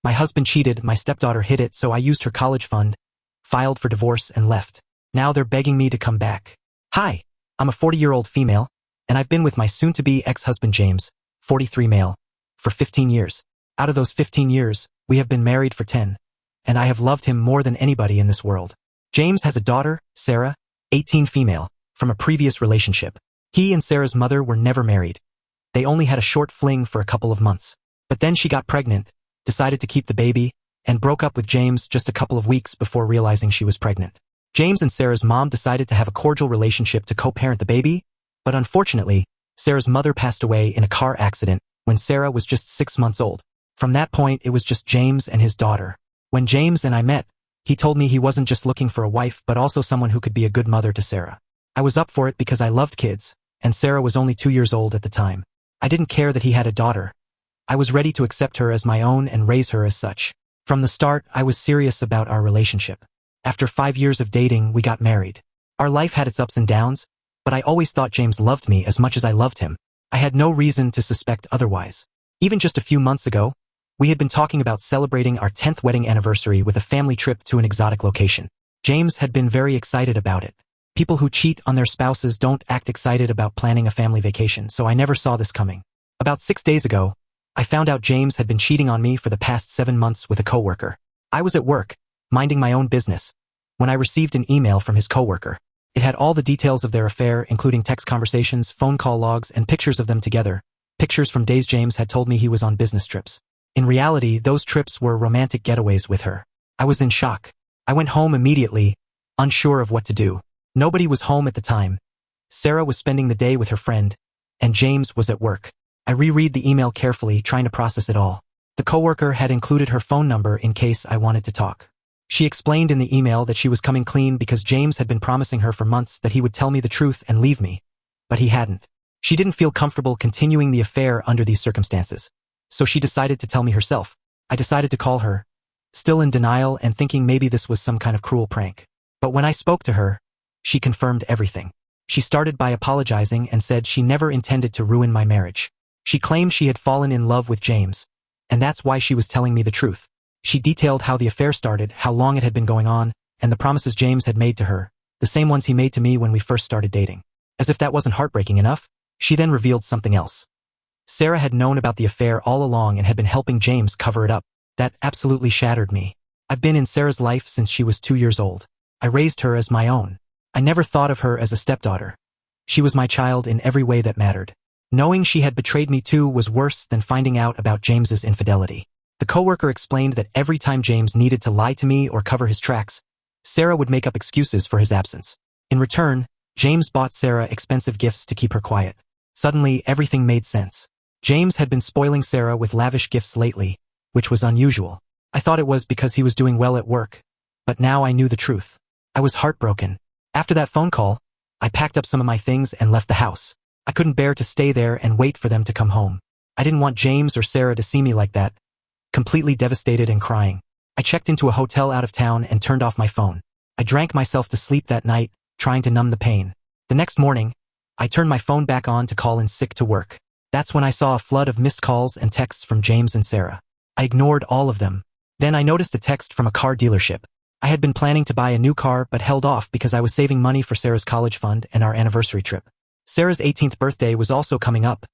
My husband cheated, my stepdaughter hid it, so I used her college fund, filed for divorce, and left. Now they're begging me to come back. Hi, I'm a 40-year-old female, and I've been with my soon-to-be ex-husband James, 43 male, for 15 years. Out of those 15 years, we have been married for 10, and I have loved him more than anybody in this world. James has a daughter, Sarah, 18 female, from a previous relationship. He and Sarah's mother were never married. They only had a short fling for a couple of months. But then she got pregnant, decided to keep the baby, and broke up with James just a couple of weeks before realizing she was pregnant. James and Sarah's mom decided to have a cordial relationship to co-parent the baby, but unfortunately, Sarah's mother passed away in a car accident when Sarah was just 6 months old. From that point, it was just James and his daughter. When James and I met, he told me he wasn't just looking for a wife but also someone who could be a good mother to Sarah. I was up for it because I loved kids, and Sarah was only 2 years old at the time. I didn't care that he had a daughter. I was ready to accept her as my own and raise her as such. From the start, I was serious about our relationship. After 5 years of dating, we got married. Our life had its ups and downs, but I always thought James loved me as much as I loved him. I had no reason to suspect otherwise. Even just a few months ago, we had been talking about celebrating our 10th wedding anniversary with a family trip to an exotic location. James had been very excited about it. People who cheat on their spouses don't act excited about planning a family vacation, so I never saw this coming. About 6 days ago, I found out James had been cheating on me for the past 7 months with a coworker. I was at work, minding my own business, when I received an email from his coworker. It had all the details of their affair, including text conversations, phone call logs, and pictures of them together. Pictures from days James had told me he was on business trips. In reality, those trips were romantic getaways with her. I was in shock. I went home immediately, unsure of what to do. Nobody was home at the time. Sarah was spending the day with her friend, and James was at work. I reread the email carefully, trying to process it all. The coworker had included her phone number in case I wanted to talk. She explained in the email that she was coming clean because James had been promising her for months that he would tell me the truth and leave me, but he hadn't. She didn't feel comfortable continuing the affair under these circumstances, so she decided to tell me herself. I decided to call her, still in denial and thinking maybe this was some kind of cruel prank. But when I spoke to her, she confirmed everything. She started by apologizing and said she never intended to ruin my marriage. She claimed she had fallen in love with James, and that's why she was telling me the truth. She detailed how the affair started, how long it had been going on, and the promises James had made to her, the same ones he made to me when we first started dating. As if that wasn't heartbreaking enough, she then revealed something else. Sarah had known about the affair all along and had been helping James cover it up. That absolutely shattered me. I've been in Sarah's life since she was 2 years old. I raised her as my own. I never thought of her as a stepdaughter. She was my child in every way that mattered. Knowing she had betrayed me too was worse than finding out about James's infidelity. The coworker explained that every time James needed to lie to me or cover his tracks, Sarah would make up excuses for his absence. In return, James bought Sarah expensive gifts to keep her quiet. Suddenly, everything made sense. James had been spoiling Sarah with lavish gifts lately, which was unusual. I thought it was because he was doing well at work, but now I knew the truth. I was heartbroken. After that phone call, I packed up some of my things and left the house. I couldn't bear to stay there and wait for them to come home. I didn't want James or Sarah to see me like that, completely devastated and crying. I checked into a hotel out of town and turned off my phone. I drank myself to sleep that night, trying to numb the pain. The next morning, I turned my phone back on to call in sick to work. That's when I saw a flood of missed calls and texts from James and Sarah. I ignored all of them. Then I noticed a text from a car dealership. I had been planning to buy a new car but held off because I was saving money for Sarah's college fund and our anniversary trip. Sarah's 18th birthday was also coming up,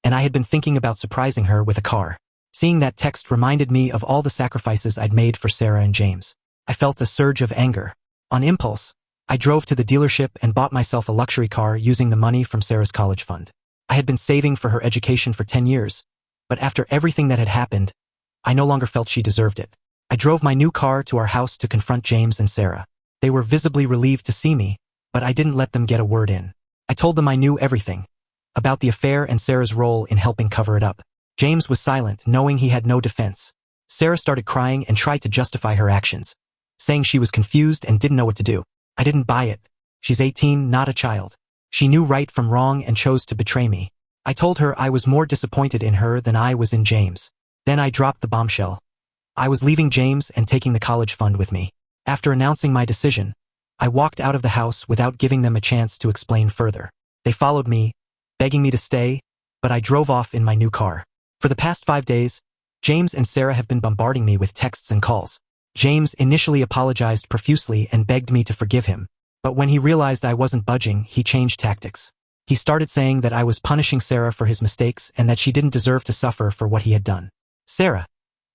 and I had been thinking about surprising her with a car. Seeing that text reminded me of all the sacrifices I'd made for Sarah and James. I felt a surge of anger. On impulse, I drove to the dealership and bought myself a luxury car using the money from Sarah's college fund. I had been saving for her education for 10 years, but after everything that had happened, I no longer felt she deserved it. I drove my new car to our house to confront James and Sarah. They were visibly relieved to see me, but I didn't let them get a word in. I told them I knew everything about the affair and Sarah's role in helping cover it up. James was silent, knowing he had no defense. Sarah started crying and tried to justify her actions, saying she was confused and didn't know what to do. I didn't buy it. She's 18, not a child. She knew right from wrong and chose to betray me. I told her I was more disappointed in her than I was in James. Then I dropped the bombshell. I was leaving James and taking the college fund with me. After announcing my decision, I walked out of the house without giving them a chance to explain further. They followed me, begging me to stay, but I drove off in my new car. For the past 5 days, James and Sarah have been bombarding me with texts and calls. James initially apologized profusely and begged me to forgive him, but when he realized I wasn't budging, he changed tactics. He started saying that I was punishing Sarah for his mistakes and that she didn't deserve to suffer for what he had done. Sarah,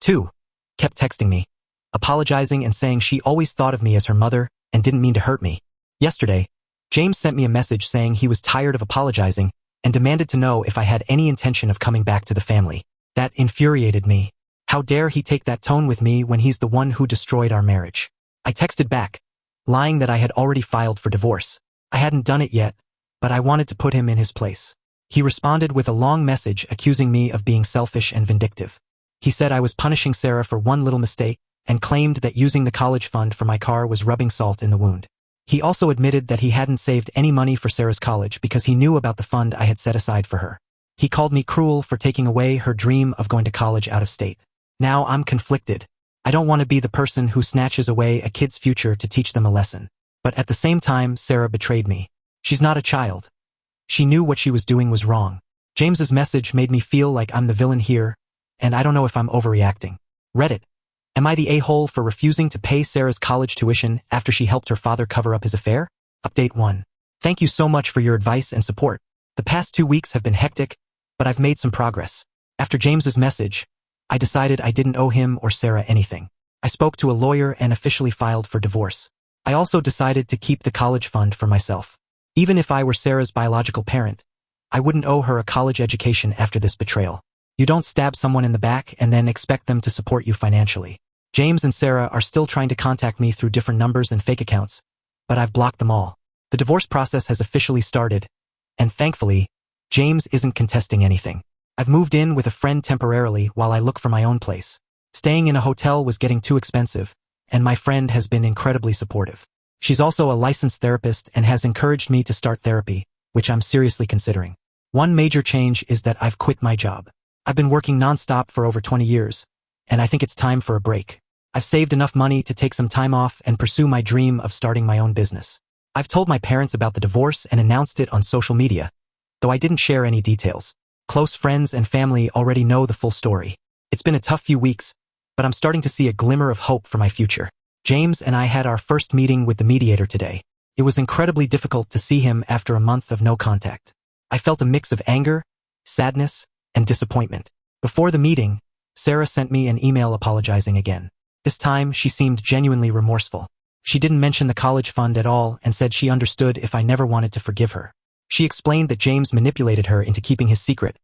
too, kept texting me, apologizing and saying she always thought of me as her mother and didn't mean to hurt me. Yesterday, James sent me a message saying he was tired of apologizing and demanded to know if I had any intention of coming back to the family. That infuriated me. How dare he take that tone with me when he's the one who destroyed our marriage? I texted back, lying that I had already filed for divorce. I hadn't done it yet, but I wanted to put him in his place. He responded with a long message accusing me of being selfish and vindictive. He said I was punishing Sarah for one little mistake and claimed that using the college fund for my car was rubbing salt in the wound. He also admitted that he hadn't saved any money for Sarah's college because he knew about the fund I had set aside for her. He called me cruel for taking away her dream of going to college out of state. Now I'm conflicted. I don't want to be the person who snatches away a kid's future to teach them a lesson. But at the same time, Sarah betrayed me. She's not a child. She knew what she was doing was wrong. James's message made me feel like I'm the villain here, and I don't know if I'm overreacting. Reddit. Am I the a-hole for refusing to pay Sarah's college tuition after she helped her father cover up his affair? Update 1. Thank you so much for your advice and support. The past 2 weeks have been hectic, but I've made some progress. After James's message, I decided I didn't owe him or Sarah anything. I spoke to a lawyer and officially filed for divorce. I also decided to keep the college fund for myself. Even if I were Sarah's biological parent, I wouldn't owe her a college education after this betrayal. You don't stab someone in the back and then expect them to support you financially. James and Sarah are still trying to contact me through different numbers and fake accounts, but I've blocked them all. The divorce process has officially started, and thankfully, James isn't contesting anything. I've moved in with a friend temporarily while I look for my own place. Staying in a hotel was getting too expensive, and my friend has been incredibly supportive. She's also a licensed therapist and has encouraged me to start therapy, which I'm seriously considering. One major change is that I've quit my job. I've been working nonstop for over 20 years, and I think it's time for a break. I've saved enough money to take some time off and pursue my dream of starting my own business. I've told my parents about the divorce and announced it on social media, though I didn't share any details. Close friends and family already know the full story. It's been a tough few weeks, but I'm starting to see a glimmer of hope for my future. James and I had our first meeting with the mediator today. It was incredibly difficult to see him after a month of no contact. I felt a mix of anger, sadness, and disappointment. Before the meeting, Sarah sent me an email apologizing again. This time, she seemed genuinely remorseful. She didn't mention the college fund at all and said she understood if I never wanted to forgive her. She explained that James manipulated her into keeping his secret,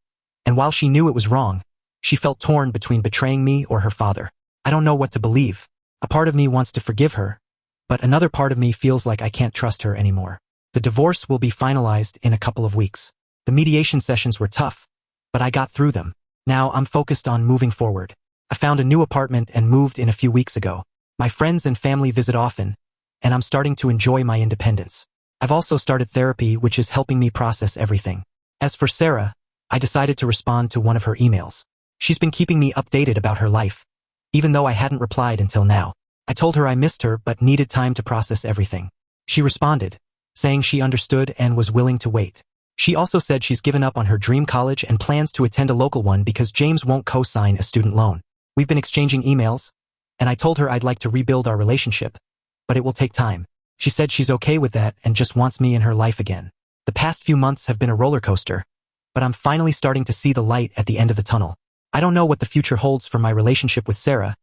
and while she knew it was wrong, she felt torn between betraying me or her father. I don't know what to believe. A part of me wants to forgive her, but another part of me feels like I can't trust her anymore. The divorce will be finalized in a couple of weeks. The mediation sessions were tough, but I got through them. Now I'm focused on moving forward. I found a new apartment and moved in a few weeks ago. My friends and family visit often, and I'm starting to enjoy my independence. I've also started therapy, which is helping me process everything. As for Sarah, I decided to respond to one of her emails. She's been keeping me updated about her life, even though I hadn't replied until now. I told her I missed her but needed time to process everything. She responded, saying she understood and was willing to wait. She also said she's given up on her dream college and plans to attend a local one because James won't co-sign a student loan. We've been exchanging emails, and I told her I'd like to rebuild our relationship, but it will take time. She said she's okay with that and just wants me in her life again. The past few months have been a roller coaster, but I'm finally starting to see the light at the end of the tunnel. I don't know what the future holds for my relationship with Sarah,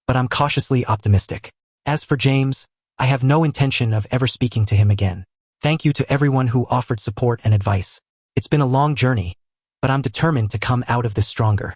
but I'm cautiously optimistic. As for James, I have no intention of ever speaking to him again. Thank you to everyone who offered support and advice. It's been a long journey, but I'm determined to come out of this stronger.